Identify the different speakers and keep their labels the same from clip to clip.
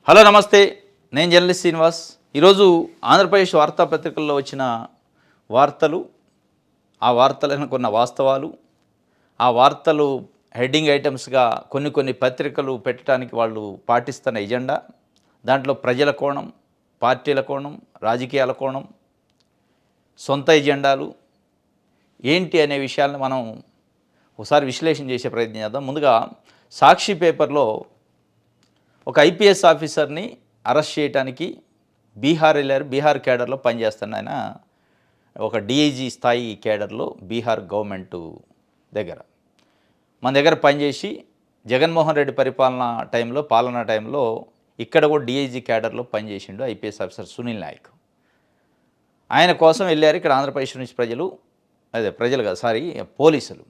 Speaker 1: Hello నమస్తే, నేను journalist Srinivas. ఈరోజు ఆంధ్రప్రదేశ్ వార్తాపత్రికల్లో వచ్చిన వార్తలు, ఆ వార్తలను కొన్న వాస్తవాలు, ఆ వార్తలు హెడ్డింగ్ ఐటమ్స్గా కొన్ని పత్రికలు పెట్టడానికి వాళ్ళు పాటిస్తున్న ఎజెండా, దాంట్లో ప్రజల కోణం, పార్టీల కోణం, రాజకీయాల కోణం, సొంత ఎజెండాలు ఏంటి అనే విషయాలను మనం ఒకసారి విశ్లేషణ చేసే ప్రయత్నం చేద్దాం. ముందుగా సాక్షి పేపర్లో ఒక ఐపీఎస్ ఆఫీసర్ని అరెస్ట్ చేయడానికి బీహార్ వెళ్ళారు. బీహార్ కేడర్లో పనిచేస్తున్న ఆయన ఒక డిఐజీ స్థాయి కేడర్లో బీహార్ గవర్నమెంట్ దగ్గర మన దగ్గర పనిచేసి జగన్మోహన్ రెడ్డి పాలనా టైంలో ఇక్కడ కూడా డిఐజీ కేడర్లో పనిచేసిండు ఐపీఎస్ ఆఫీసర్ సునీల్ నాయక్. ఆయన కోసం వెళ్ళారు ఇక్కడ ఆంధ్రప్రదేశ్ నుంచి పోలీసులు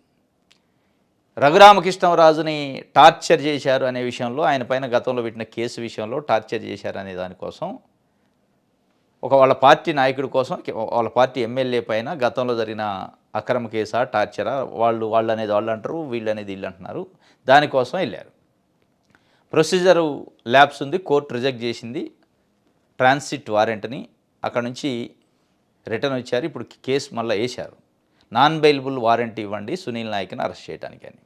Speaker 1: రఘురామకృష్ణరాజుని టార్చర్ చేశారు అనే విషయంలో, ఆయన పైన గతంలో పెట్టిన కేసు విషయంలో టార్చర్ చేశారు అనే దానికోసం, వాళ్ళ పార్టీ నాయకుడి కోసం, వాళ్ళ పార్టీ ఎమ్మెల్యే పైన గతంలో జరిగిన అక్రమ కేసా, టార్చరా, వాళ్ళు అనేది వాళ్ళు అంటారు, వీళ్ళు అనేది వీళ్ళు అంటున్నారు, దానికోసం వెళ్ళారు. ప్రొసీజరు ల్యాబ్స్ ఉంది, కోర్టు రిజెక్ట్ చేసింది ట్రాన్సిట్ వారెంట్ని. అక్కడ నుంచి రిటర్న్ వచ్చారు. ఇప్పుడు కేసు మళ్ళీ వేశారు. నాన్ బెయిలబుల్ వారెంట్ ఇవ్వండి సునీల్ నాయక్ని అరెస్ట్ చేయడానికి అని.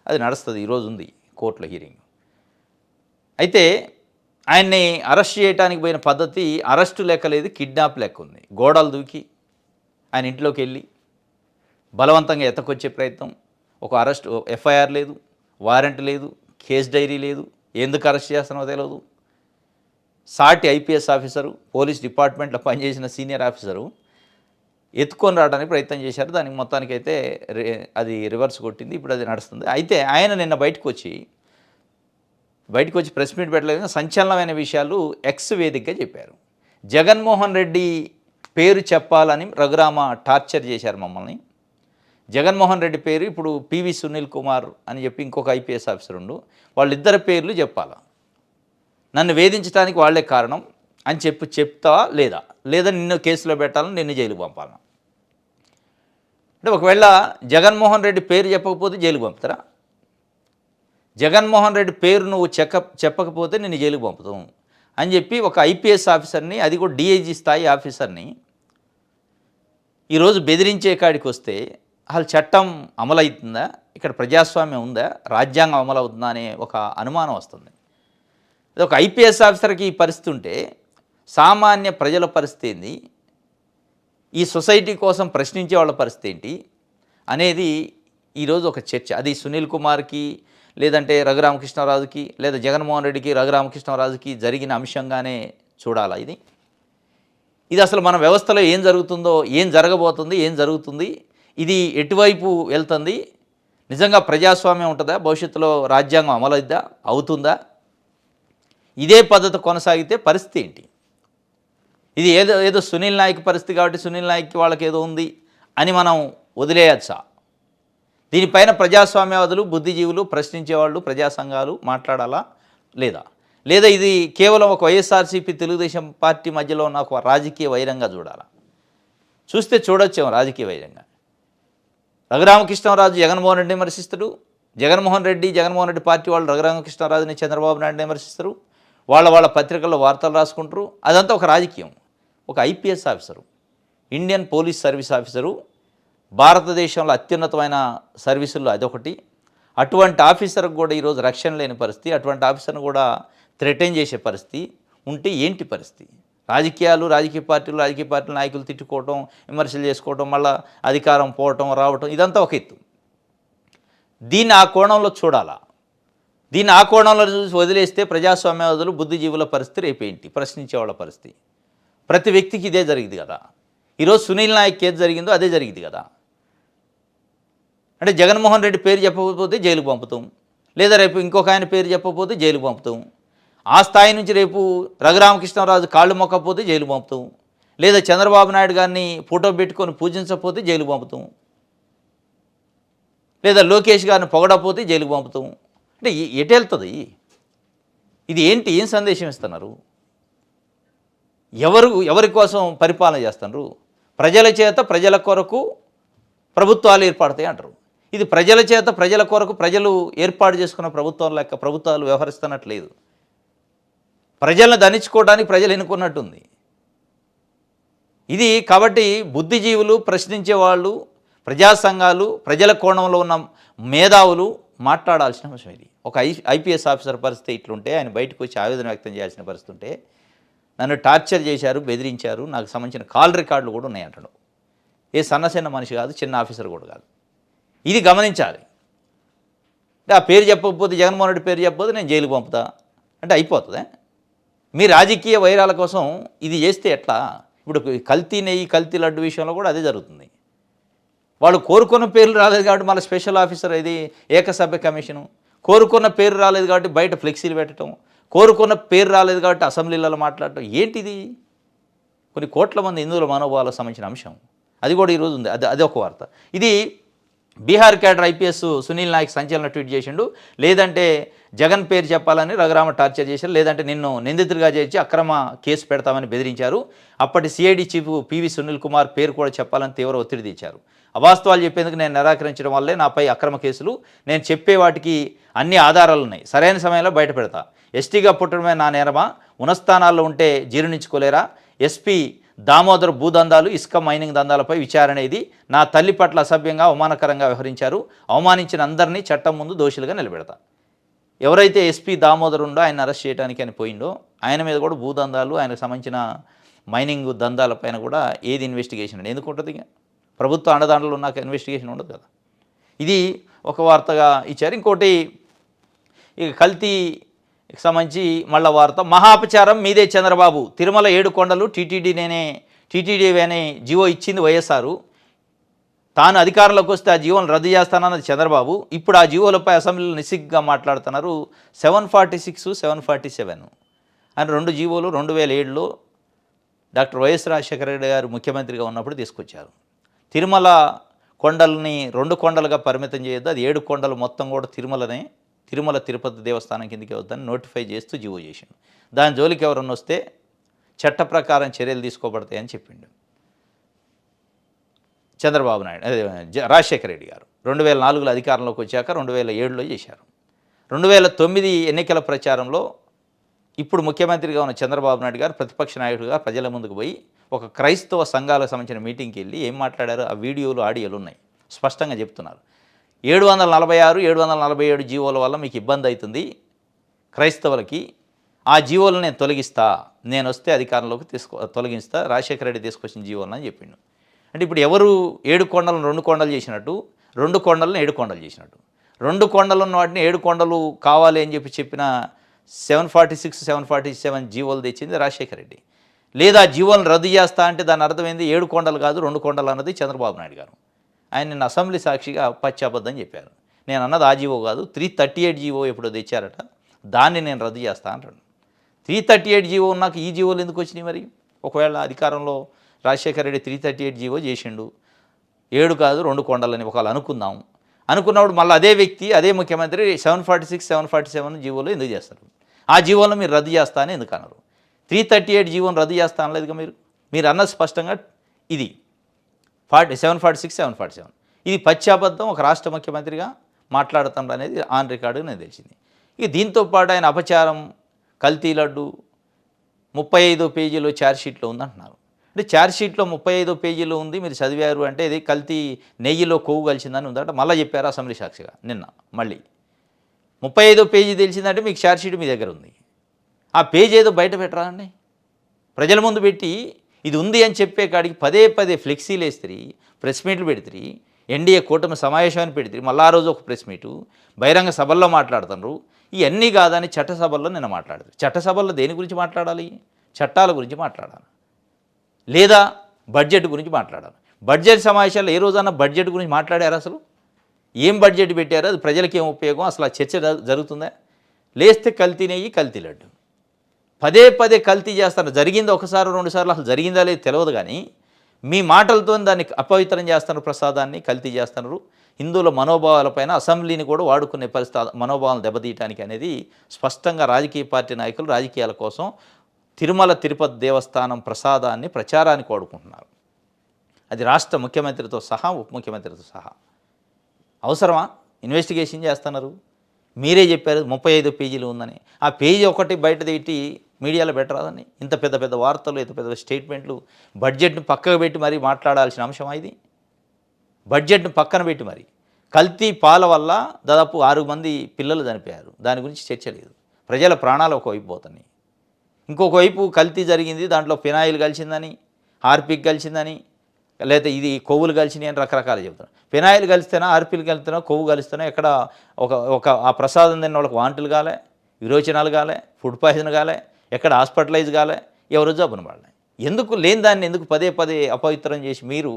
Speaker 1: అది నడుస్తుంది, ఈరోజు ఉంది కోర్టులో హీరింగ్. అయితే ఆయన్ని అరెస్ట్ చేయడానికి పోయిన పద్ధతి అరెస్టు లెక్క లేదు, కిడ్నాప్ లెక్క ఉంది. గోడలు దూకి ఆయన ఇంట్లోకి వెళ్ళి బలవంతంగా ఎత్తకొచ్చే ప్రయత్నం. ఒక ఎఫ్ఐఆర్ లేదు, వారెంట్ లేదు, కేస్ డైరీ లేదు, ఎందుకు అరెస్ట్ చేస్తున్నావో తెలియదు. సాటి ఐపీఎస్ ఆఫీసరు, పోలీస్ డిపార్ట్మెంట్లో పనిచేసిన సీనియర్ ఆఫీసరు ఎత్తుకొని రావడానికి ప్రయత్నం చేశారు. దానికి మొత్తానికైతే అది రివర్స్ కొట్టింది. ఇప్పుడు అది నడుస్తుంది. అయితే ఆయన నిన్న బయటకు వచ్చి ప్రెస్ మీట్ పెట్టలేదు. సంచలనమైన విషయాలు ఎక్స్ వేదికగా చెప్పారు. జగన్మోహన్ రెడ్డి పేరు చెప్పాలని రఘురామ టార్చర్ చేశారు మమ్మల్ని. జగన్మోహన్ రెడ్డి పేరు ఇప్పుడు పివి సునీల్ కుమార్ అని చెప్పి ఇంకొక ఐపీఎస్ ఆఫీసర్ ఉండు, వాళ్ళిద్దరి పేర్లు చెప్పాలా, నన్ను వేధించడానికి వాళ్ళే కారణం అని చెప్తావా లేదా నిన్ను కేసులో పెట్టాలని, నిన్ను జైలుకు పంపాలా? అంటే ఒకవేళ జగన్మోహన్ రెడ్డి పేరు చెప్పకపోతే జైలుకు పంపుతారా? జగన్మోహన్ రెడ్డి పేరు నువ్వు చెప్పకపోతే నిన్ను జైలుకు పంపుతాం అని చెప్పి ఒక ఐపీఎస్ ఆఫీసర్ని, అది కూడా డిఐజీ స్థాయి ఆఫీసర్ని ఈరోజు బెదిరించే కాడికి వస్తే అసలు చట్టం అమలవుతుందా, ఇక్కడ ప్రజాస్వామ్యం ఉందా, రాజ్యాంగం అమలవుతుందా అనే ఒక అనుమానం వస్తుంది. అది ఒక ఐపీఎస్ ఆఫీసర్కి ఈ పరిస్థితి ఉంటే సామాన్య ప్రజల పరిస్థితి ఏంది, ఈ సొసైటీ కోసం ప్రశ్నించే వాళ్ళ పరిస్థితి ఏంటి అనేది ఈరోజు ఒక చర్చ. అది సునీల్ కుమార్కి, లేదంటే రఘురామకృష్ణరాజుకి, లేదా జగన్మోహన్ రెడ్డికి రఘురామకృష్ణరాజుకి జరిగిన అంశంగానే చూడాలా? ఇది అసలు మన వ్యవస్థలో ఏం జరుగుతుందో, ఏం జరగబోతుంది, ఏం జరుగుతుంది, ఇది ఎటువైపు వెళ్తుంది, నిజంగా ప్రజాస్వామ్యం ఉంటుందా, భవిష్యత్తులో రాజ్యాంగం అవుతుందా, ఇదే పద్ధతి కొనసాగితే పరిస్థితి ఏంటి? ఇది ఏదో సునీల్ నాయక్ పరిస్థితి కాబట్టి సునీల్ నాయక్కి వాళ్ళకి ఏదో ఉంది అని మనం వదిలేయచ్చా? దీనిపైన ప్రజాస్వామ్యవాదులు, బుద్ధిజీవులు, ప్రశ్నించేవాళ్ళు, ప్రజా సంఘాలు మాట్లాడాలా లేదా ఇది కేవలం ఒక వైఎస్ఆర్సీపీ తెలుగుదేశం పార్టీ మధ్యలో ఉన్న ఒక రాజకీయ వైరంగా చూడాలా? చూస్తే చూడొచ్చేమో రాజకీయ వైరంగా. రఘురామకృష్ణరాజు జగన్మోహన్ రెడ్డిని విమర్శిస్తాడు, జగన్మోహన్ రెడ్డి పార్టీ వాళ్ళు రఘురామకృష్ణరాజుని, చంద్రబాబు నాయుడుని విమర్శిస్తారు, వాళ్ళ పత్రికల్లో వార్తలు రాసుకుంటారు. అదంతా ఒక రాజకీయం. ఒక IPS officer, Indian police service officer, భారతదేశంలో అత్యున్నతమైన సర్వీసుల్లో అదొకటి. అటువంటి ఆఫీసర్కి కూడా ఈరోజు రక్షణ లేని పరిస్థితి, అటువంటి ఆఫీసర్ను కూడా థ్రెటన్ చేసే పరిస్థితి ఉంటే ఏంటి పరిస్థితి? రాజకీయ పార్టీల నాయకులు తిట్టుకోవటం, విమర్శలు చేసుకోవటం, మళ్ళీ అధికారం పోవటం రావటం, ఇదంతా ఒక ఎత్తు. దీన్ని ఆ కోణంలో చూడాలా? దీన్ని ఆ కోణంలో చూసి వదిలేస్తే ప్రజాస్వామ్యవాదులు, బుద్ధిజీవుల పరిస్థితి రేపేంటి, ప్రశ్నించేవాళ్ళ పరిస్థితి? ప్రతి వ్యక్తికి ఇదే జరిగింది కదా. ఈరోజు సునీల్ నాయక్ ఏది జరిగిందో అదే జరిగింది కదా. అంటే జగన్మోహన్ రెడ్డి పేరు చెప్పకపోతే జైలుకు పంపుతాం, లేదా రేపు ఇంకొక ఆయన పేరు చెప్పకపోతే జైలుకు పంపుతాం, ఆ స్థాయి నుంచి రేపు రఘురామకృష్ణరాజు కాళ్ళు మొక్కపోతే జైలుకు పంపుతాం, లేదా చంద్రబాబు నాయుడు గారిని ఫోటో పెట్టుకొని పూజించకపోతే జైలుకు పంపుతాం, లేదా లోకేష్ గారిని పొగడకపోతే జైలుకు పంపుతాం. అంటే ఎటు వెళ్తుంది ఇది? ఏం సందేశం ఇస్తున్నారు? ఎవరి కోసం పరిపాలన చేస్తున్నారు? ప్రజల చేత ప్రజల కొరకు ప్రభుత్వాలు ఏర్పడతాయి అంటారు. ఇది ప్రజల చేత ప్రజల కొరకు ప్రజలు ఏర్పాటు చేసుకున్న ప్రభుత్వాలు వ్యవహరిస్తున్నట్లేదు. ప్రజలను దంచుకోవడానికి ప్రజలు ఎన్నుకున్నట్టుంది. ఇది కాబట్టి బుద్ధిజీవులు, ప్రశ్నించే వాళ్ళు, ప్రజా సంఘాలు, ప్రజల కోణంలో ఉన్న మేధావులు మాట్లాడాల్సిన అంశం ఇది. ఒక ఐపీఎస్ ఆఫీసర్ పరిస్థితి ఇట్లుంటే ఆయన బయటకు వచ్చి ఆవేదన వ్యక్తం చేయాల్సిన పరిస్థితి ఉంటే, నన్ను టార్చర్ చేశారు, బెదిరించారు, నాకు సంబంధించిన కాల్ రికార్డులు కూడా ఉన్నాయంటాడు. ఏ సన్నసిన్న మనిషి కాదు, చిన్న ఆఫీసర్ కూడా కాదు. ఇది గమనించాలి. అంటే ఆ పేరు చెప్పకపోతే, జగన్మోహన్ రెడ్డి పేరు చెప్పకపోతే నేను జైలుకు పంపుతా అంటే అయిపోతుందా? మీ రాజకీయ వైరాల కోసం ఇది చేస్తే ఎట్లా? ఇప్పుడు కల్తీ నెయ్యి, కల్తీ లడ్డు విషయంలో కూడా అదే జరుగుతుంది. వాళ్ళు కోరుకున్న పేర్లు రాలేదు కాబట్టి మళ్ళీ స్పెషల్ ఆఫీసర్ ఇది ఏకసభ్య కమిషను, కోరుకున్న పేరు రాలేదు కాబట్టి బయట ఫ్లెక్సీలు పెట్టడం, కోరుకున్న పేరు రాలేదు కాబట్టి అసెంబ్లీలలో మాట్లాడటం. ఏంటిది? కొన్ని కోట్ల మంది హిందువుల మనోభావాలకు సంబంధించిన అంశం. అది కూడా ఈరోజు ఉంది. అది ఒక వార్త. ఇది బీహార్ క్యాడర్ ఐపీఎస్ సునీల్ నాయక్ సంచలన ట్వీట్ చేసిండు. లేదంటే జగన్ పేరు చెప్పాలని రఘురామ టార్చర్ చేశారు, లేదంటే నిన్ను నిందితుడిగా చేర్చి అక్రమ కేసు పెడతామని బెదిరించారు. అప్పటి CID chief PV Sunil Kumar పేరు కూడా చెప్పాలని తీవ్ర ఒత్తిడి తెచ్చారు. అవాస్తవాలు చెప్పేందుకు నేను నిరాకరించడం వల్లే నాపై అక్రమ కేసులు. నేను చెప్పే వాటికి అన్ని ఆధారాలు ఉన్నాయి, సరైన సమయంలో బయట పెడతా. ఎస్టీగా పుట్టడమే నా నేరమా? ఉన్నస్థానాల్లో ఉంటే జీర్ణించుకోలేరా? ఎస్పీ దామోదర్ భూదందాలు, ఇసుక మైనింగ్ దందాలపై విచారణ ఇది. నా తల్లి పట్ల అసభ్యంగా అవమానకరంగా వ్యవహరించారు. అవమానించిన అందరినీ చట్టం ముందు దోషులుగా నిలబెడతా. ఎవరైతే ఎస్పీ దామోదర్ ఉండో ఆయన అరెస్ట్ చేయడానికి అని పోయిండో ఆయన మీద కూడా భూదందాలు, ఆయనకు సంబంధించిన మైనింగ్ దందాలపైన కూడా ఏది ఇన్వెస్టిగేషన్ ఎందుకు ఉంటుంది? ప్రభుత్వ అండదండలు ఉన్నాక ఇన్వెస్టిగేషన్ ఉండదు కదా. ఇది ఒక వార్తగా ఇచ్చారు. ఇంకోటి ఇక కల్తీకి సంబంధించి మళ్ళా వార్త. మహాపచారం మీదే చంద్రబాబు, తిరుమల 7 కొండలు టీటీడీవేనే జీవో ఇచ్చింది వైఎస్ఆర్. తాను అధికారంలోకి వస్తే ఆ జీవోలను రద్దు చేస్తానన్నది చంద్రబాబు. ఇప్పుడు ఆ జీవోలపై అసెంబ్లీలో నిస్సిగ్గా మాట్లాడుతున్నారు. 746, 747 అని 2 జీవోలు 2007లో డాక్టర్ వైఎస్ రాజశేఖర రెడ్డి గారు ముఖ్యమంత్రిగా ఉన్నప్పుడు తీసుకొచ్చారు. తిరుమల కొండల్ని 2 కొండలుగా పరిమితం చేయొద్దు, అది 7 కొండలు మొత్తం కూడా తిరుమలనే, తిరుమల తిరుపతి దేవస్థానం కిందకి వద్దని నోటిఫై చేస్తూ జీవో చేసిండు. దాని జోలికి ఎవరన్నా వస్తే చట్ట ప్రకారం చర్యలు తీసుకోబడతాయని చెప్పిండు చంద్రబాబు నాయుడు, అదే రాజశేఖర రెడ్డి గారు. 2004లో అధికారంలోకి వచ్చాక 2007లో చేశారు. 2009 ఎన్నికల ప్రచారంలో ఇప్పుడు ముఖ్యమంత్రిగా ఉన్న చంద్రబాబు నాయుడు గారు ప్రతిపక్ష నాయకుడిగా ప్రజల ముందుకు పోయి ఒక క్రైస్తవ సంఘాలకు సంబంధించిన మీటింగ్కి వెళ్ళి ఏం మాట్లాడారో ఆ వీడియోలు, ఆడియోలు ఉన్నాయి. స్పష్టంగా చెప్తున్నారు. 746, 747 జీవోల వల్ల మీకు ఇబ్బంది అవుతుంది క్రైస్తవులకి, ఆ జీవోలను నేను తొలగిస్తా, నేను వస్తే అధికారంలోకి తొలగిస్తా, రాజశేఖర రెడ్డి తీసుకొచ్చిన జీవోలను అని చెప్పిండు. అంటే ఇప్పుడు ఎవరు 7 కొండలను 2 కొండలు చేసినట్టు, 2 కొండలను 7 కొండలు చేసినట్టు, 2 కొండలు ఉన్న వాటిని 7 కొండలు కావాలి అని చెప్పిన 746, 747 జీవోలు తెచ్చింది రాజశేఖర రెడ్డి. లేదా జీవోలను రద్దు చేస్తా అంటే దాని అర్థమైంది 7 కొండలు కాదు 2 కొండలు అన్నది చంద్రబాబు నాయుడు గారు. ఆయన నిన్న అసెంబ్లీ సాక్షిగా పచ్చాబద్ధం చెప్పారు. నేను అన్నది ఆ జీవో కాదు, 338 జీవో ఎప్పుడో తెచ్చారట, దాన్ని నేను రద్దు చేస్తా అంటాడు. 338 జీవో ఉన్నాక ఈ జీవోలు ఎందుకు వచ్చినాయి మరి? ఒకవేళ అధికారంలో రాజశేఖర రెడ్డి 338 జీవో చేసిండు, 7 కాదు 2 కొండలని ఒకవేళ అనుకున్నప్పుడు మళ్ళీ అదే వ్యక్తి, అదే ముఖ్యమంత్రి 746, 747 జీవోలు ఎందుకు చేస్తారు? ఆ జీవోలను మీరు రద్దు చేస్తా అని ఎందుకు అన్నారు? 338 జీవోను రద్దు చేస్తా అనలేదుగా మీరు అన్నది స్పష్టంగా ఇది 746, 747. ఇది పచ్చాబద్ధం. ఒక రాష్ట్ర ముఖ్యమంత్రిగా మాట్లాడుతాం అనేది ఆన్ రికార్డు నేను తెలిసింది. ఇక దీంతో పాటు ఆయన అపచారం, కల్తీ లడ్డు 35 పేజీలు ఛార్జ్షీట్లో ఉందంటున్నారు. అంటే ఛార్జ్షీట్లో 35 పేజీలు ఉంది, మీరు చదివారు అంటే ఇది కల్తీ నెయ్యిలో కొవ్వు కలిసిందని ఉందంటే మళ్ళీ చెప్పారు అసెంబ్లీ సాక్షిగా నిన్న. మళ్ళీ 35 పేజీ తెలిసిందంటే మీకు ఛార్జ్షీట్ మీ దగ్గర ఉంది. ఆ పేజీ ఏదో బయట పెట్టరా అండి, ప్రజల ముందు పెట్టి ఇది ఉంది అని చెప్పే కాడికి పదే ఫ్లెక్సీలు వేస్తారు, ప్రెస్ మీట్లు పెడతారు, ఎన్డీఏ కూటమి సమావేశాన్ని పెడతారు, మళ్ళీ ఆ రోజు ఒక ప్రెస్ మీటు, బహిరంగ సభల్లో మాట్లాడుతున్నారు. ఇవన్నీ కాదని చట్టసభల్లో నిన్న మాట్లాడారు. చట్టసభల్లో దేని గురించి మాట్లాడాలి? చట్టాల గురించి మాట్లాడాలి, లేదా బడ్జెట్ గురించి మాట్లాడాలి. బడ్జెట్ సమావేశాల్లో ఏ రోజన్నా బడ్జెట్ గురించి మాట్లాడారు? అసలు ఏం బడ్జెట్ పెట్టారు, అది ప్రజలకి ఏం ఉపయోగం, అసలు ఆ చర్చ జరుగుతుందా? లేస్తే కల్తీ నెయ్యి, కల్తీ లడ్డు పదే కల్తీ చేస్తారు. జరిగింది ఒకసారి 2 సార్లు, అసలు జరిగిందా లేదు తెలియదు, కానీ మీ మాటలతో దాన్ని అపవిత్రం చేస్తున్నారు, ప్రసాదాన్ని కల్తీ చేస్తున్నారు. హిందువుల మనోభావాలపైన అసెంబ్లీని కూడా వాడుకునే పరిస్థితి, మనోభావాలను దెబ్బతీయడానికి అనేది స్పష్టంగా రాజకీయ పార్టీ నాయకులు రాజకీయాల కోసం తిరుమల తిరుపతి దేవస్థానం ప్రసాదాన్ని ప్రచారానికి వాడుకుంటున్నారు. అది రాష్ట్ర ముఖ్యమంత్రితో సహా, ఉప ముఖ్యమంత్రితో సహా. అవసరమా? ఇన్వెస్టిగేషన్ చేస్తున్నారు. మీరే చెప్పారు 35 పేజీలు ఉందని. ఆ పేజీ ఒకటి బయట తీటి మీడియాలో పెట్టరాదని? ఇంత పెద్ద పెద్ద వార్తలు, ఇంత పెద్ద స్టేట్మెంట్లు, బడ్జెట్ను పక్కకు పెట్టి మరీ మాట్లాడాల్సిన అంశమా ఇది? బడ్జెట్ను పక్కన పెట్టి మరి కల్తీ పాల వల్ల దాదాపు 6 మంది పిల్లలు చనిపోయారు. దాని గురించి చర్చ లేదు. ప్రజల ప్రాణాలు ఒకవైపు పోతున్నాయి, ఇంకొక వైపు కల్తీ జరిగింది, దాంట్లో ఫినాయిల్ కలిసిందని, హార్పిక్ కలిసిందని, లేకపోతే ఇది కొవ్వులు కలిసినాయి అని రకరకాలు చెబుతున్నారు. ఫినాయిల్ కలిస్తేనా, హార్పిక్ కలిస్తేనా, కొవ్వు కలిస్తేనా, ఎక్కడ ఒక ఒక ఆ ప్రసాదం తిన్న వాళ్ళకి వాంతులు కాలే, విరోచనాలు కాలే, ఫుడ్ పాయిజన్ కాలే, ఎక్కడ హాస్పిటలైజ్ కాలే, ఎవరు జబ్బున పడలే. ఎందుకు లేని దాన్ని ఎందుకు పదే పదే అపవిత్రం చేసి మీరు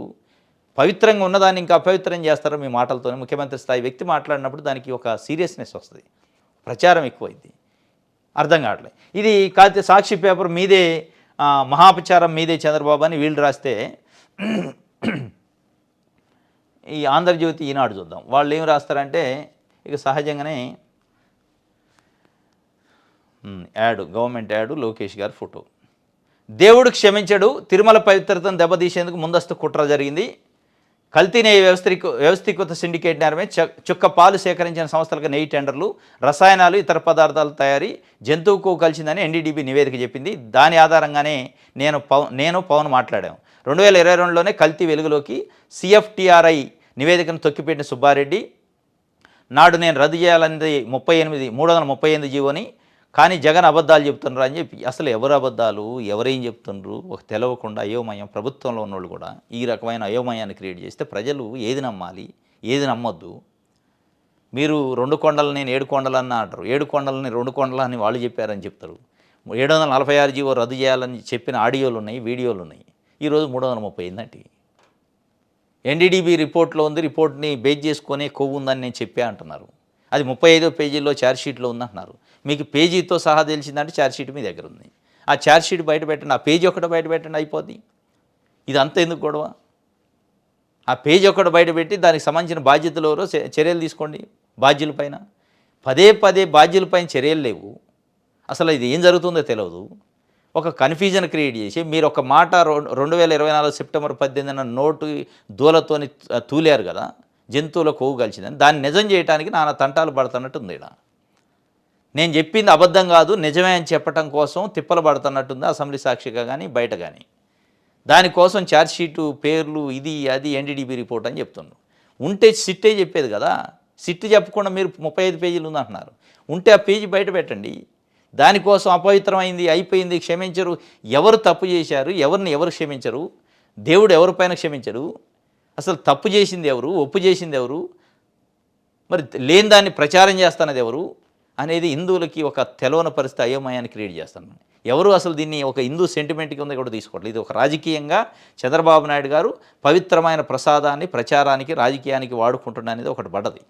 Speaker 1: పవిత్రంగా ఉన్నదాన్ని ఇంకా అపవిత్రం చేస్తారో మీ మాటలతోనే? ముఖ్యమంత్రి స్థాయి వ్యక్తి మాట్లాడినప్పుడు దానికి ఒక సీరియస్నెస్ వస్తుంది, ప్రచారం ఎక్కువైంది, అర్థం కావట్లేదు. ఇది కాకపోతే సాక్షి పేపర్ మీదే మహాపచారం మీదే చంద్రబాబు అని వీళ్ళు రాస్తే, ఈ ఆంధ్రజ్యోతి ఈనాడు చూద్దాం, వాళ్ళు ఏం రాస్తారంటే ఇక సహజంగానే యాడ్, గవర్నమెంట్ యాడ్, లోకేష్ గారి ఫోటో. దేవుడు క్షమించడు, తిరుమల పవిత్రతను దెబ్బతీసేందుకు ముందస్తు కుట్ర జరిగింది. కల్తీనే వ్యవస్థీకృత సిండికేట్ నేరమే. చుక్క పాలు సేకరించిన సంస్థలకు నెయ్యి టెండర్లు, రసాయనాలు, ఇతర పదార్థాల తయారీ, జంతువు కొవ్వు కలిసిందని ఎన్డీడీబీ నివేదిక చెప్పింది. దాని ఆధారంగానే నేను పవన్ మాట్లాడాము. 2022లోనే కల్తీ వెలుగులోకి. సిఎఫ్టిఆర్ఐ నివేదికను తొక్కిపెట్టిన సుబ్బారెడ్డి, నాడు నేను రద్దు చేయాలన్నది 338 జీవోని, కానీ జగన్ అబద్ధాలు చెప్తున్నారు అని చెప్పి. అసలు ఎవరు అబద్ధాలు, ఎవరేం చెప్తున్నారు ఒక తెలవకుండా అయోమయం. ప్రభుత్వంలో ఉన్నోళ్ళు కూడా ఈ రకమైన అయోమయాన్ని క్రియేట్ చేస్తే ప్రజలు ఏది నమ్మాలి, ఏది నమ్మొద్దు? మీరు 2 కొండలు నేను 7 కొండలు అన్న అంటారు, 7 కొండలని 2 కొండలు అని వాళ్ళు చెప్పారని చెప్తారు. 746 జీవో రద్దు చేయాలని చెప్పిన ఆడియోలు ఉన్నాయి, వీడియోలు ఉన్నాయి. ఈరోజు 330 అయిందంటే ఎన్డీడీబీ రిపోర్ట్లో ఉంది, రిపోర్ట్ని బేస్ చేసుకొని కొవ్వు ఉందని నేను చెప్పా అంటున్నారు. అది 35వ పేజీలో ఛార్జ్షీట్లో ఉందంటున్నారు. మీకు పేజీతో సహా తెలిసిందంటే ఛార్జ్షీట్ మీ దగ్గర ఉంది. ఆ ఛార్జ్షీట్ బయట పెట్టండి, ఆ పేజీ ఒకటి బయట పెట్టండి, అయిపోద్ది. ఇదంతా ఎందుకు గొడవ? ఆ పేజీ ఒకటి బయట పెట్టి దానికి సంబంధించిన బాధ్యతలు ఎవరో చర్యలు తీసుకోండి బాధ్యులపైన. పదే పదే బాధ్యులపైన చర్యలు లేవు. అసలు ఇది ఏం జరుగుతుందో తెలియదు. ఒక కన్ఫ్యూజన్ క్రియేట్ చేసి మీరు ఒక మాట 2024 సెప్టెంబర్ 18న నోటు దూలతోని తూలారు కదా, జంతువుల కొవ్వు కలిసిందని. దాన్ని నిజం చేయడానికి నానా తంటాలు పడుతున్నట్టుంది. ఇక్కడ నేను చెప్పింది అబద్ధం కాదు, నిజమే అని చెప్పడం కోసం తిప్పలు పడుతున్నట్టుంది అసెంబ్లీ సాక్షిగా కానీ బయట కానీ. దానికోసం ఛార్జ్షీటు పేర్లు ఇది అది ఎన్డీడీబీ రిపోర్ట్ అని చెప్తున్నారు. ఉంటే సిట్టే చెప్పేది కదా, సిట్ చెప్పకుండా మీరు 35 పేజీలు ఉందంటున్నారు. ఉంటే ఆ పేజీ బయట పెట్టండి. దానికోసం అపవిత్రమైంది, అయిపోయింది, క్షమించరు. ఎవరు తప్పు చేశారు, ఎవరిని ఎవరు క్షమించరు, దేవుడు ఎవరిపైన క్షమించరు, అసలు తప్పు చేసింది ఎవరు, ఒప్పు చేసింది ఎవరు, మరి లేని దాన్ని ప్రచారం చేస్తున్నది ఎవరు అనేది హిందువులకి ఒక తెలవని పరిస్థితి, అయోమయాన్ని క్రియేట్ చేస్తాను. ఎవరు అసలు దీన్ని ఒక హిందూ సెంటిమెంట్ కింద కూడా తీసుకోవట్లేదు. ఇది ఒక రాజకీయంగా చంద్రబాబు నాయుడు గారు పవిత్రమైన ప్రసాదాన్ని ప్రచారానికి, రాజకీయానికి వాడుకుంటున్నా అనేది ఒకటి పడ్డది.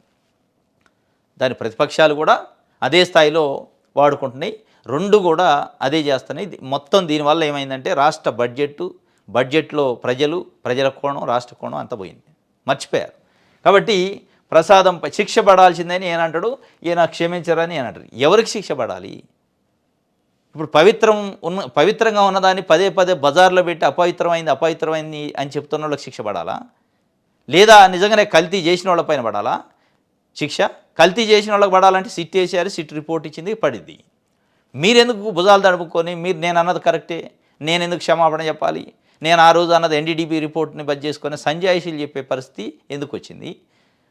Speaker 1: దాని ప్రతిపక్షాలు కూడా అదే స్థాయిలో వాడుకుంటున్నాయి, రెండు కూడా అదే చేస్తున్నాయి. మొత్తం దీనివల్ల ఏమైందంటే రాష్ట్ర బడ్జెట్లో ప్రజల కోణం, రాష్ట్ర కోణం అంతా పోయింది, మర్చిపోయారు. కాబట్టి ప్రసాదంపై శిక్ష పడాల్సిందని ఏనంటాడు, ఈయన క్షమించరని ఏనంటారు. ఎవరికి శిక్ష పడాలి? ఇప్పుడు పవిత్రంగా ఉన్నదాన్ని పదే పదే బజార్లో పెట్టి అపవిత్రమైంది అని చెప్తున్న వాళ్ళకి శిక్ష పడాలా, లేదా నిజంగానే కల్తీ చేసిన వాళ్ళపైన పడాలా శిక్ష? కల్తీ చేసిన వాళ్ళకి పడాలంటే సిట్ వేసారు, సిట్ రిపోర్ట్ ఇచ్చింది, పడింది. మీరెందుకు భుజాలు తడుపుకొని నేను అన్నది కరెక్టే, నేను ఎందుకు క్షమాపణ చెప్పాలి, నేను ఆ రోజు అన్నది ఎన్డీడీబీ రిపోర్ట్ని బజ్ చేసుకొని సంజాయిషీలు చెప్పే పరిస్థితి ఎందుకు వచ్చింది?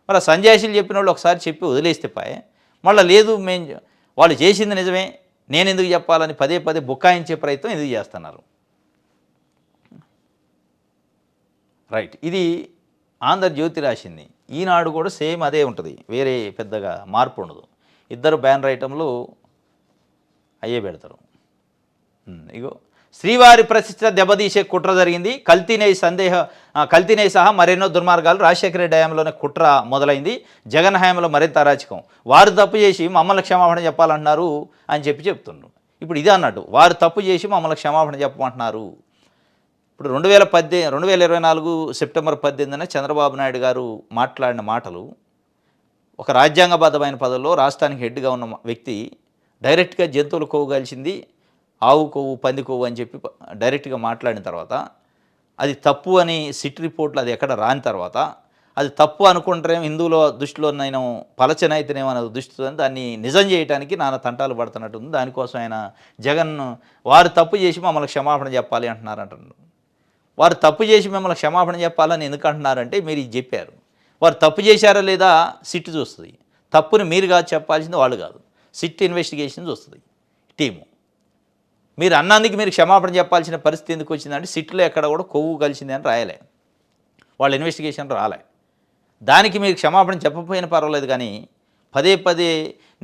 Speaker 1: మరి ఆ సంజాయిషీలు చెప్పిన వాళ్ళు ఒకసారి చెప్పి వదిలేస్తే పాయే. మళ్ళీ లేదు వాళ్ళు చేసింది నిజమే, నేను ఎందుకు చెప్పాలని పదే పదే బుకాయించే ప్రయత్నం ఎందుకు చేస్తున్నారు? రైట్, ఇది ఆంధ్రజ్యోతి రాసింది. ఈనాడు కూడా సేమ్ అదే ఉంటుంది, వేరే పెద్దగా మార్పు ఉండదు. ఇద్దరు బ్యానర్ ఐటంలు అయ్యే పెడతారు. ఇగో శ్రీవారి ప్రతిష్ట దెబ్బతీసే కుట్ర జరిగింది. కల్తీనే సహా మరెన్నో దుర్మార్గాలు. రాజశేఖర రెడ్డి హయాంలోనే కుట్ర మొదలైంది, జగన్ హయాంలో మరింత అరాచకం. వారు తప్పు చేసి మమ్మల్ని క్షమాపణ చెప్పాలంటున్నారు అని చెప్తున్నారు. ఇప్పుడు ఇదే అన్నట్టు, వారు తప్పు చేసి మమ్మల్ని క్షమాపణ చెప్పమంటున్నారు. ఇప్పుడు 2024 సెప్టెంబర్ 18న చంద్రబాబు నాయుడు గారు మాట్లాడిన మాటలు, ఒక రాజ్యాంగబద్ధమైన పదవిలో రాష్ట్రానికి హెడ్గా ఉన్న వ్యక్తి డైరెక్ట్గా జంతువుల కొవ్వు కలిసింది, ఆవు కొవ్వు, పంది కొవ్వు అని చెప్పి డైరెక్ట్గా మాట్లాడిన తర్వాత, అది తప్పు అని సిట్ రిపోర్ట్లో అది ఎక్కడ రాని తర్వాత, అది తప్పు అనుకుంటారేమో హిందువుల దృష్టిలో నేను పలచనైతేనేమో అనే దృష్టితో దాన్ని నిజం చేయడానికి నానా తంటాలు పడుతున్నట్టుంది. దానికోసం ఆయన జగన్ వారు తప్పు చేసి మమ్మల్ని క్షమాపణ చెప్పాలి అంటున్నారు. వారు తప్పు చేసి మిమ్మల్ని క్షమాపణ చెప్పాలని ఎందుకు అంటున్నారంటే మీరు ఇది చెప్పారు. వారు తప్పు చేశారా లేదా సిట్ చూస్తుంది. తప్పుని మీరు కాదు చెప్పాల్సింది, వాళ్ళు కాదు. సిట్ ఇన్వెస్టిగేషన్ చూస్తుంది టీము. మీరు అన్నందుకు మీరు క్షమాపణ చెప్పాల్సిన పరిస్థితి ఎందుకు వచ్చిందంటే సిట్లో ఎక్కడ కూడా కొవ్వు కలిసింది అని రాయలే, వాళ్ళ ఇన్వెస్టిగేషన్ రాలే. దానికి మీరు క్షమాపణ చెప్పకపోయినా పర్వాలేదు, కానీ పదే పదే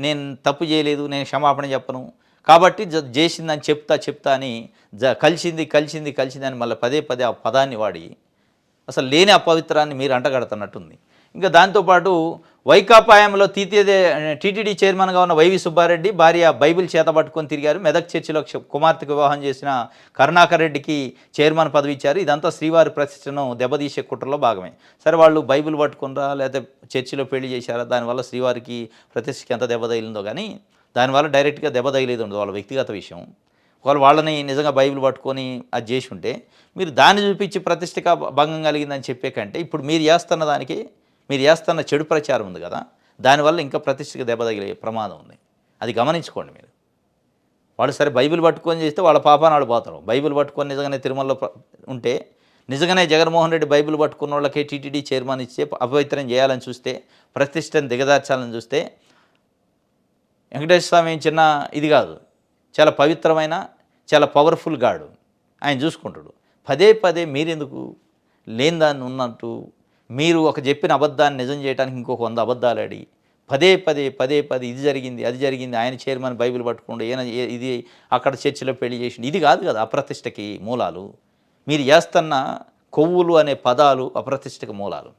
Speaker 1: నేను తప్పు చేయలేదు, నేను క్షమాపణ చెప్పను కాబట్టి చేసిందని చెప్తా అని కలిసింది అని మళ్ళీ పదే పదే ఆ పదాన్ని వాడి అసలు లేని అపవిత్రాన్ని మీరు అంటగడుతున్నట్టుంది. ఇంకా దాంతోపాటు వైకాపాయంలో టీటీడీ చైర్మన్గా ఉన్న వైవి సుబ్బారెడ్డి భార్య బైబిల్ చేత పట్టుకొని తిరిగారు. మెదక్ చర్చిలో కుమార్తెకు వివాహం చేసిన కరుణాకర్ రెడ్డికి చైర్మన్ పదవి ఇచ్చారు. ఇదంతా శ్రీవారి ప్రతిష్టను దెబ్బతీసే కుట్రలో భాగమే. సరే, వాళ్ళు బైబిల్ పట్టుకున్నారా లేకపోతే చర్చిలో పెళ్లి చేశారా, దానివల్ల శ్రీవారికి ప్రతిష్టకి ఎంత దెబ్బ తగిలిందో కానీ దానివల్ల డైరెక్ట్గా దెబ్బ తగిలేదు ఉండదు, వాళ్ళ వ్యక్తిగత విషయం. ఒకవేళ వాళ్ళని నిజంగా బైబిల్ పట్టుకొని అది చేసి ఉంటే మీరు దాన్ని చూపించి ప్రతిష్టగా భంగం కలిగిందని చెప్పే కంటే ఇప్పుడు మీరు చేస్తున్న దానికి మీరు చేస్తున్న చెడు ప్రచారం ఉంది కదా, దానివల్ల ఇంకా ప్రతిష్టకి దెబ్బ తగిలే ప్రమాదం ఉంది. అది గమనించుకోండి మీరు. వాళ్ళు సరే బైబిల్ పట్టుకొని చేస్తే వాళ్ళ పాపాన్ని వాళ్ళు పోతారు. బైబిల్ పట్టుకొని నిజంగానే తిరుమలలో ఉంటే నిజంగానే జగన్మోహన్ రెడ్డి బైబిల్ పట్టుకున్న వాళ్ళకే టీటీడీ చైర్మన్ ఇచ్చే అపవిత్రం చేయాలని చూస్తే, ప్రతిష్టను దిగదార్చాలని చూస్తే వెంకటేశ్వర స్వామి చిన్న ఇది కాదు, చాలా పవిత్రమైన చాలా పవర్ఫుల్ గాడు, ఆయన చూసుకుంటాడు. పదే పదే మీరెందుకు లేని దాన్ని ఉన్నట్టు మీరు ఒక చెప్పిన అబద్ధాన్ని నిజం చేయడానికి ఇంకొక 100 అబద్ధాలు ఆడి పదే పదే ఇది జరిగింది అది జరిగింది, ఆయన చైర్మన్ బైబిల్ పట్టుకుంటూ ఇది అక్కడ చర్చిలో పెళ్లి చేసిండు, ఇది కాదు కదా అప్రతిష్టకి మూలాలు. మీరు చేస్తున్న కొవ్వులు అనే పదాలు అప్రతిష్టకి మూలాలు.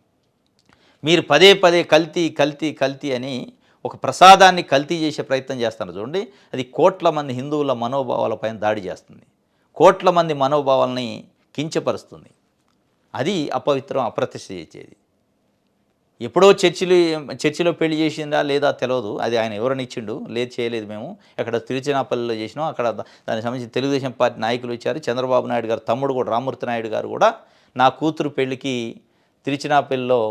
Speaker 1: మీరు పదే కల్తీ అని ఒక ప్రసాదాన్ని కల్తీ చేసే ప్రయత్నం చేస్తున్నారు చూడండి. అది కోట్ల మంది హిందువుల మనోభావాలపైన దాడి చేస్తుంది, కోట్ల మంది మనోభావాలని కించపరుస్తుంది. అది అపవిత్రం, అప్రతిష్ఠ చేసేది. ఎప్పుడో చర్చిలో పెళ్లి చేసిందా లేదా తెలియదు, అది ఆయన ఎవరిని ఇచ్చిండు, లేదు చేయలేదు మేము, అక్కడ తిరుచినాపల్లిలో చేసినాం. అక్కడ దానికి సంబంధించి తెలుగుదేశం పార్టీ నాయకులు వచ్చారు. చంద్రబాబు నాయుడు గారు తమ్ముడు కూడా రామ్మూర్తి నాయుడు గారు కూడా నా కూతురు పెళ్లికి తిరుచినాపల్లిలో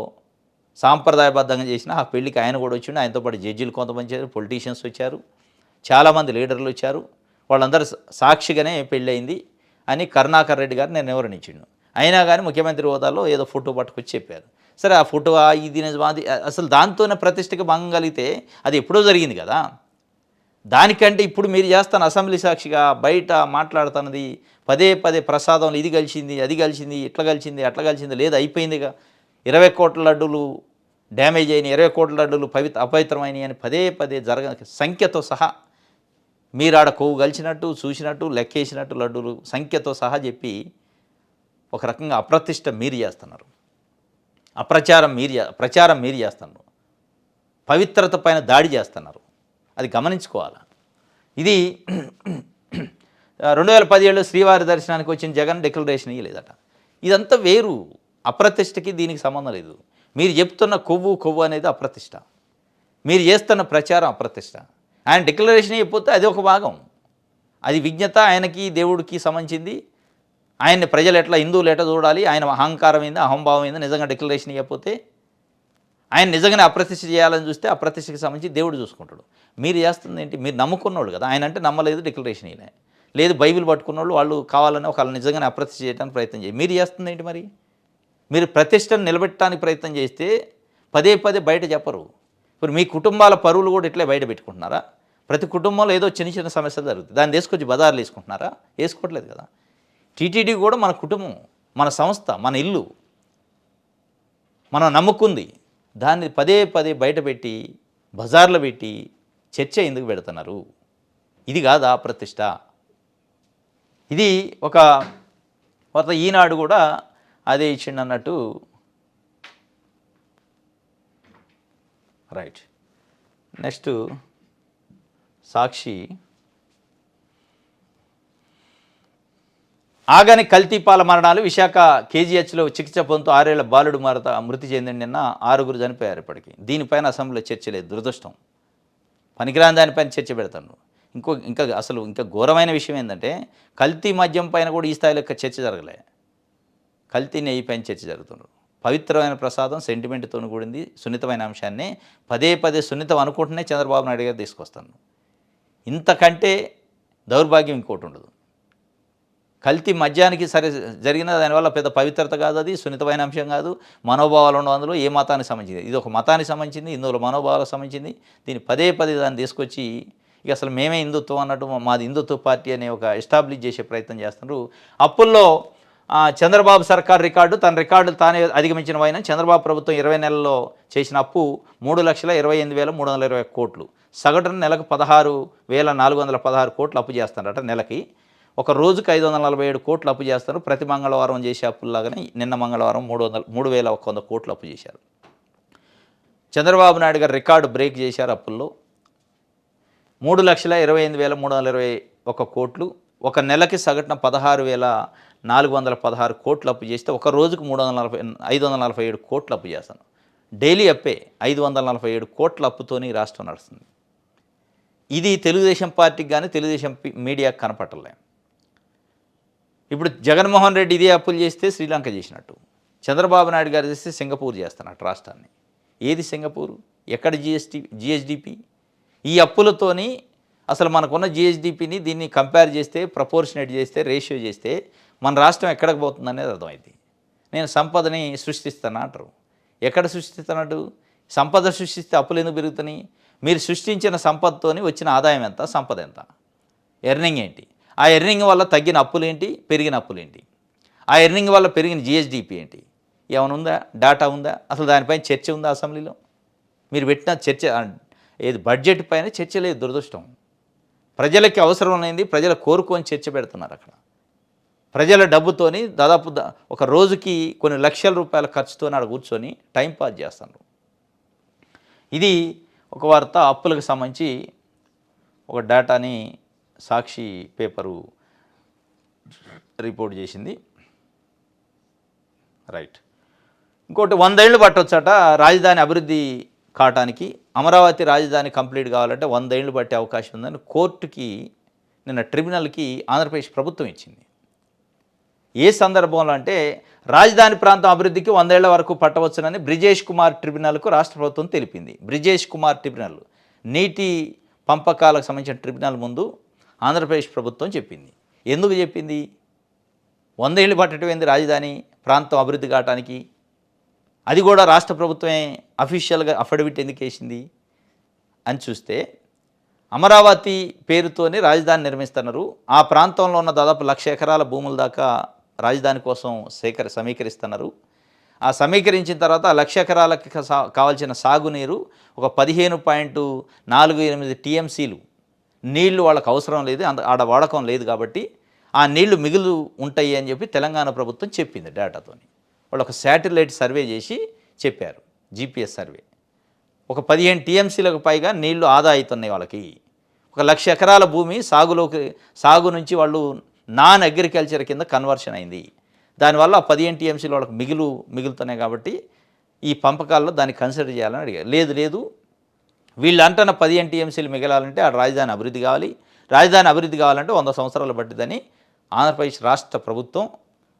Speaker 1: సాంప్రదాయబద్ధంగా చేసిన ఆ పెళ్లికి ఆయన కూడా వచ్చిండు. ఆయనతో పాటు జడ్జీలు కొంతమంది వచ్చారు, పొలిటీషియన్స్ వచ్చారు, చాలామంది లీడర్లు వచ్చారు. వాళ్ళందరూ సాక్షిగానే పెళ్ళయింది అని కరుణాకర్ రెడ్డి గారు నేను వివరణించిండు. అయినా కానీ ముఖ్యమంత్రి హోదాలో ఏదో ఫోటో పట్టుకొచ్చి చెప్పారు. సరే, ఆ ఫోటో ఇది నిజమాది అసలు దాంతోనే ప్రతిష్టకి భంగం కలిగితే అది ఎప్పుడో జరిగింది కదా. దానికంటే ఇప్పుడు మీరు చేస్తాను అసెంబ్లీ సాక్షిగా బయట మాట్లాడుతున్నది పదే ప్రసాదంలో ఇది కలిసింది అది కలిసింది ఇట్లా కలిసింది అట్లా కలిసింది, లేదు అయిపోయిందిగా 20 కోట్ల లడ్డూలు డ్యామేజ్ అయినాయి, 20 కోట్ల లడ్డూలు అపవిత్రమైనవి అని పదే సంఖ్యతో సహా మీరు ఆడ కొవ్వు కలిసినట్టు చూసినట్టు లెక్కేసినట్టు లడ్డూలు సంఖ్యతో సహా చెప్పి ఒక రకంగా అప్రతిష్ట మీరు చేస్తున్నారు, ప్రచారం మీరు చేస్తున్నారు, పవిత్రత పైన దాడి చేస్తున్నారు. అది గమనించుకోవాలి. ఇది 2017లో శ్రీవారి దర్శనానికి వచ్చిన జగన్ డిక్లరేషన్ ఇవ్వలేదట. ఇదంతా వేరు, అప్రతిష్టకి దీనికి సంబంధం లేదు. మీరు చెప్తున్న కొవ్వు అనేది అప్రతిష్ట, మీరు చేస్తున్న ప్రచారం అప్రతిష్ట. ఆయన డిక్లరేషన్ ఇవ్వకపోతే అది ఒక భాగం, అది విజ్ఞత, ఆయనకి దేవుడికి సంబంధించింది. ఆయన్ని ప్రజలు ఎట్లా హిందువులు ఎట్లా చూడాలి, ఆయన అహంకారం అయింది అహంభావం అయింది నిజంగా డిక్లరేషన్ ఇవ్వకపోతే ఆయన నిజంగానే అప్రతిష్ఠ చేయాలని చూస్తే అప్రతిష్ఠకి సంబంధించి దేవుడు చూసుకుంటాడు. మీరు చేస్తుంది ఏంటి, మీరు నమ్ముకున్నోడు కదా, ఆయన అంటే నమ్మలేదు డిక్లరేషన్ ఇవ్వలే, లేదు బైబిల్ పట్టుకున్నోళ్ళు వాళ్ళు కావాలని ఒకళ్ళు నిజంగానే అప్రతిష్ఠ చేయడానికి ప్రయత్నం చేయాలి. మీరు చేస్తుంది ఏంటి మరి, మీరు ప్రతిష్టను నిలబెట్టడానికి ప్రయత్నం చేస్తే పదే బయట చెప్పరు. ఇప్పుడు మీ కుటుంబాల పరువులు కూడా ఇట్లే బయట పెట్టుకుంటున్నారా? ప్రతి కుటుంబంలో ఏదో చిన్న సమస్యలు జరుగుతుంది, దాన్ని తీసుకొచ్చి బజార్లు వేసుకుంటున్నారా? వేసుకోవట్లేదు కదా. టీటీడీ కూడా మన కుటుంబం, మన సంస్థ, మన ఇల్లు, మనం నమ్ముకుంది. దాన్ని పదే బయట పెట్టి బజార్లో పెట్టి చర్చ ఎందుకు పెడుతున్నారు? ఇది కాదా ప్రతిష్ట? ఇది ఒక ఈనాడు కూడా అదే ఇచ్చిండు అన్నట్టు. రైట్, నెక్స్ట్ సాక్షి. ఆగని కల్తీపాల మరణాలు. విశాఖ కేజీహెచ్లో చికిత్స పొందుతూ 6 ఏళ్ల బాలుడు మృతి చెందిన నిన్న 6 చనిపోయారు. ఇప్పటికీ దీనిపైన అసెంబ్లీలో చర్చ లేదు. దురదృష్టం. పనికిరాని దానిపైన చర్చ పెడతాను. ఇంకా ఘోరమైన విషయం ఏంటంటే కల్తీ మద్యం పైన కూడా ఈ స్థాయిలో చర్చ జరగలే, కల్తీ నెయ్యి పైన చర్చ జరుగుతున్నారు. పవిత్రమైన ప్రసాదం సెంటిమెంట్తో కూడింది సున్నితమైన అంశాన్ని పదే పదే సున్నితం అనుకుంటూనే చంద్రబాబు నాయుడు గారు తీసుకొస్తాను. ఇంతకంటే దౌర్భాగ్యం ఇంకోటి ఉండదు. కల్తీ మద్యానికి సరే జరిగిన దానివల్ల పెద్ద పవిత్రత కాదు, అది సున్నితమైన అంశం కాదు, మనోభావాలు ఉండవు అందులో. ఏ మతానికి సంబంధించింది ఇది? ఒక మతానికి సంబంధించింది, ఇందులో మనోభావాలకు సంబంధించింది. దీన్ని పదే పదే దాన్ని తీసుకొచ్చి ఇక అసలు మేమే హిందుత్వం అన్నట్టు మాది హిందుత్వ పార్టీ అనే ఒక ఎస్టాబ్లిష్ చేసే ప్రయత్నం చేస్తున్నారు. అప్పుల్లో చంద్రబాబు సర్కార్ రికార్డు తన రికార్డు తానే అధిగమించిన వైన చంద్రబాబు ప్రభుత్వం 20 నెలల్లో చేసిన అప్పు 3,28,320 కోట్లు. సగటున నెలకు 16,416 కోట్లు అప్పు చేస్తారట నెలకి. ఒక రోజుకి 547 కోట్లు అప్పు చేస్తారు. ప్రతి మంగళవారం చేసే అప్పుల్లాగానే నిన్న మంగళవారం 3,100 కోట్లు అప్పు చేశారు. చంద్రబాబు నాయుడు గారు రికార్డు బ్రేక్ చేశారు అప్పుల్లో. 3,28,321 కోట్లు. ఒక నెలకి సగటున 16,416 కోట్లు అప్పు చేస్తే ఒక రోజుకు 547 కోట్లు అప్పు చేస్తాను. డైలీ అప్పే 547 కోట్ల అప్పుతోని రాష్ట్రం నడుస్తుంది. ఇది తెలుగుదేశం పార్టీకి కానీ తెలుగుదేశం మీడియాకు కనపట్టలే. ఇప్పుడు జగన్మోహన్ రెడ్డి ఇదే అప్పులు చేస్తే శ్రీలంక చేసినట్టు, చంద్రబాబు నాయుడు గారు చేస్తే సింగపూర్ చేస్తున్నట్టు రాష్ట్రాన్ని. ఏది సింగపూరు? ఎక్కడ జిఎస్డిపి? ఈ అప్పులతోని అసలు మనకున్న జిఎస్డిపిని దీన్ని కంపేర్ చేస్తే, ప్రపోర్షనేట్ చేస్తే, రేషియో చేస్తే మన రాష్ట్రం ఎక్కడికి పోతుంది అనేది అర్థమైంది. నేను సంపదని సృష్టిస్తాను అంటారు. ఎక్కడ సృష్టిస్తున్నట్టు? సంపద సృష్టిస్తే అప్పులు ఎందుకు పెరుగుతున్నాయి? మీరు సృష్టించిన సంపదతోని వచ్చిన ఆదాయం ఎంత, సంపద ఎంత, ఎర్నింగ్ ఏంటి? ఆ ఎర్నింగ్ వల్ల తగ్గిన అప్పులు ఏంటి, పెరిగిన అప్పులు ఏంటి? ఆ ఎర్నింగ్ వల్ల పెరిగిన జిఎస్డిపి ఏంటి? ఏమైనా ఉందా? డేటా ఉందా? అసలు దానిపైన చర్చ ఉందా అసెంబ్లీలో? మీరు పెట్టిన చర్చ ఏది బడ్జెట్ పైన చర్చ లేదు. దురదృష్టం. ప్రజలకి అవసరం లేనిది ప్రజలు కోరుకొని చర్చ పెడుతున్నారు అక్కడ. ప్రజల డబ్బుతోని దాదాపు ఒక రోజుకి కొన్ని లక్షల రూపాయల ఖర్చుతో అక్కడ కూర్చొని టైంపాస్ చేస్తున్నారు. ఇది ఒక వార్త. అప్పులకు సంబంధించి ఒక డేటాని సాక్షి పేపరు రిపోర్ట్ చేసింది. రైట్. ఇంకోటి 100 ఏళ్ళు పట్టొచ్చట రాజధాని అభివృద్ధి కావటానికి. అమరావతి రాజధాని కంప్లీట్ కావాలంటే 100 ఏళ్ళు పట్టే అవకాశం ఉందని కోర్టుకి నిన్న ట్రిబ్యునల్కి ఆంధ్రప్రదేశ్ ప్రభుత్వం ఇచ్చింది. ఏ సందర్భంలో అంటే రాజధాని ప్రాంతం అభివృద్ధికి 100 ఏళ్ల వరకు పట్టవచ్చునని బ్రిజేష్ కుమార్ ట్రిబ్యునల్కు రాష్ట్ర ప్రభుత్వం తెలిపింది. బ్రిజేష్ కుమార్ ట్రిబ్యునల్, నీటి పంపకాలకు సంబంధించిన ట్రిబ్యునల్ ముందు ఆంధ్రప్రదేశ్ ప్రభుత్వం చెప్పింది. ఎందుకు చెప్పింది? 100 ఏళ్ళు పట్టడం ఏంది రాజధాని ప్రాంతం అభివృద్ధి కావటానికి? అది కూడా రాష్ట్ర ప్రభుత్వమే అఫీషియల్గా అఫిడవిట్ ఎందుకు వేసింది అని చూస్తే, అమరావతి పేరుతోనే రాజధాని నిర్మిస్తున్నారు. ఆ ప్రాంతంలో ఉన్న దాదాపు 1,00,000 ఎకరాల భూముల దాకా రాజధాని కోసం సమీకరిస్తున్నారు. ఆ సమీకరించిన తర్వాత ఆ 1,00,000 ఎకరాలకి కావాల్సిన సాగునీరు ఒక 15.48 టీఎంసీలు నీళ్లు వాళ్ళకు అవసరం లేదు, ఆడ వాడకం లేదు. కాబట్టి ఆ నీళ్లు మిగులు ఉంటాయి అని చెప్పి తెలంగాణ ప్రభుత్వం చెప్పింది డేటాతోని. వాళ్ళు ఒక శాటిలైట్ సర్వే చేసి చెప్పారు, జీపీఎస్ సర్వే. ఒక 15 టీఎంసీలకు పైగా నీళ్లు ఆదా అవుతున్నాయి వాళ్ళకి. ఒక 1,00,000 ఎకరాల భూమి సాగు నుంచి వాళ్ళు నాన్ అగ్రికల్చర్ కింద కన్వర్షన్ అయింది. దానివల్ల 15 టీఎంసీలు వాళ్ళకి మిగులుతున్నాయి. కాబట్టి ఈ పంపకాల్లో దాన్ని కన్సిడర్ చేయాలని అడిగారు. లేదు వీళ్ళు అంటున్న 15 టీఎంసీలు మిగలాలంటే ఆ రాజధాని అభివృద్ధి కావాలి. రాజధాని అభివృద్ధి కావాలంటే 100 సంవత్సరాలు పట్టిందని ఆంధ్రప్రదేశ్ రాష్ట్ర ప్రభుత్వం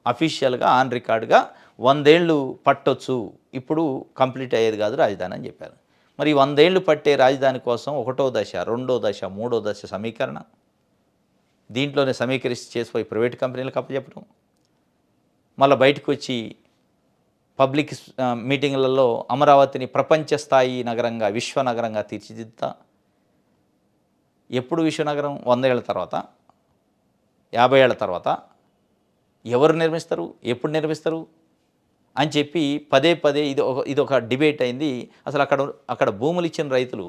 Speaker 1: అఫీషియల్గా ఆన్ రికార్డుగా 100 ఏళ్ళు పట్టొచ్చు, ఇప్పుడు కంప్లీట్ అయ్యేది కాదు రాజధాని అని చెప్పారు. మరి 100 ఏళ్ళు పట్టే రాజధాని కోసం 1వ దశ, 2వ దశ, 3వ దశ సమీకరణ, దీంట్లోనే సమీకరించి చేసిపోయి ప్రైవేట్ కంపెనీలకు అప్పచెప్పడం, మళ్ళీ బయటకు వచ్చి పబ్లిక్ మీటింగ్లలో అమరావతిని ప్రపంచ స్థాయి నగరంగా, విశ్వనగరంగా తీర్చిదిద్దుతా. ఎప్పుడు విశ్వనగరం? 100 ఏళ్ల తర్వాత, 50 ఏళ్ల తర్వాత. ఎవరు నిర్మిస్తారు, ఎప్పుడు నిర్మిస్తారు అని చెప్పి పదే ఇది ఒక డిబేట్ అయింది. అసలు అక్కడ భూములు ఇచ్చిన రైతులు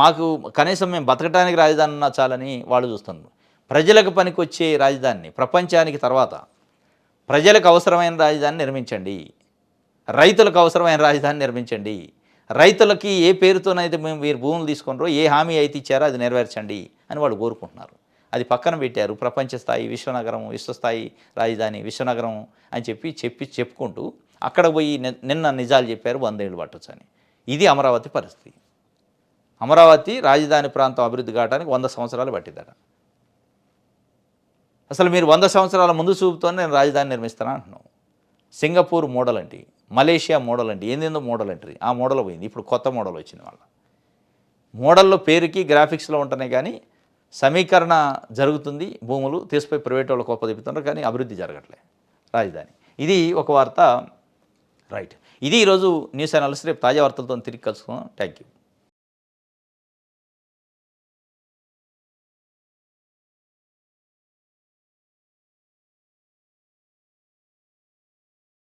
Speaker 1: మాకు కనీసం మేము బతకడానికి రాజధాని ఉన్నా చాలని వాళ్ళు చూస్తున్నారు. ప్రజలకు పనికొచ్చే రాజధానిని ప్రపంచానికి తర్వాత ప్రజలకు అవసరమైన రాజధాని నిర్మించండి, రైతులకు అవసరమైన రాజధాని నిర్మించండి, రైతులకి ఏ పేరుతోనైతే మీరు భూములు తీసుకున్నారో, ఏ హామీ అయితే ఇచ్చారో అది నెరవేర్చండి అని వాళ్ళు కోరుకుంటున్నారు. అది పక్కన పెట్టారు. ప్రపంచ స్థాయి విశ్వనగరం, విశ్వస్థాయి రాజధాని విశ్వనగరం అని చెప్పుకుంటూ అక్కడ పోయి నిన్న నిజాలు చెప్పారు 100 ఏళ్ళు పట్టొచ్చు అని. ఇది అమరావతి పరిస్థితి. అమరావతి రాజధాని ప్రాంతం అభివృద్ధి కావడానికి 100 సంవత్సరాలు పట్టిందట. అసలు మీరు 100 సంవత్సరాల ముందు చూపుతోనే నేను రాజధాని నిర్మిస్తాను అంటున్నాను. సింగపూర్ మోడల్ అండి, మలేషియా మోడల్ అండి, ఏందేందో మోడల్ అంటారు. ఆ మోడల్ పోయింది, ఇప్పుడు కొత్త మోడల్ వచ్చింది. వాళ్ళ మోడల్లో పేరుకి గ్రాఫిక్స్లో ఉంటున్నాయి కానీ సమీకరణ జరుగుతుంది, భూములు తీసుకుపోయి ప్రైవేట్ వాళ్ళకి ఒప్పజెపుతున్నారు కానీ అభివృద్ధి జరగట్లే రాజధాని. ఇది ఒక వార్త. రైట్, ఇది ఈరోజు న్యూస్ అనాలిసిస్. రేపు తాజా వార్తలతో తిరిగి కలుసుకుందాం. Thank you.